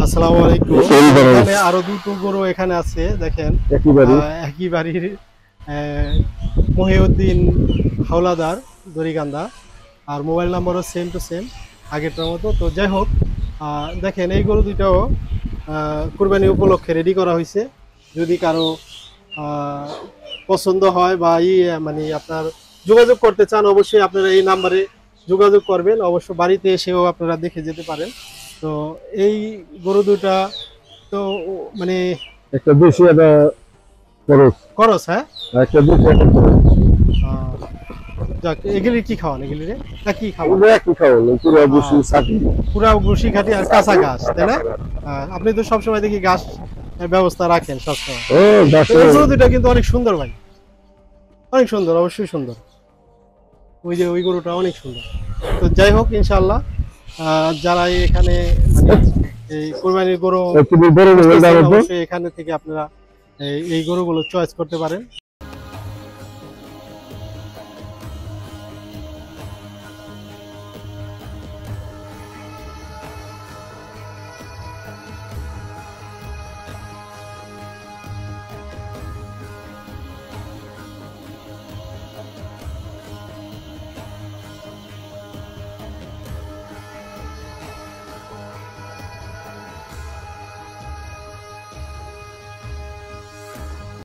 আসসালামু আলাইকুম। এখানে আরো দুটো গরু এখানে আছে, দেখেন একই বাড়ির মহিউদ্দিন হাওলাদার দড়িকান্দা, আর মোবাইল নাম্বারও সেম টু সেম আগেরটার মতো। তো যাই হোক, দেখেন এই গরু দুটাও কুরবানি উপলক্ষে রেডি করা হয়েছে। যদি কারো পছন্দ হয় বা মানে আপনার যোগাযোগ করতে চান, অবশ্যই আপনারা এই নাম্বারে যোগাযোগ করবেন। অবশ্য বাড়িতে এসেও আপনারা দেখে যেতে পারেন। তো এই গরু দুটা তো মানে একটা বেশি একটা খরচ করস, হ্যাঁ, একটা বেশি একটা খরচ যাক, এগুলি কি খাওয়ান? এগুলি রে না কি খাওয়ান? ওগুলো একই খাওয়ানো পুরো বসি সাথে পুরা ঘুষি খাটি আর কাঁচা ঘাস, তাই না? আপনি তো সবসময় দেখি ঘাস ব্যবস্থা রাখেন সবসময়। ও গাছ এই গরু দুটা কিন্তু অনেক সুন্দর ভাই, অনেক সুন্দর, অবশ্যই সুন্দর। ওই যে ওই গরুটা অনেক সুন্দর। তো যাই হোক, ইনশাআল্লাহ যারা এখানে মানে এই কোরবানির গরু একটু বড় মোবাইল দাও তো। অবশ্যই এখানে থেকে আপনারা এই গরুগুলো চয়েস করতে পারেন।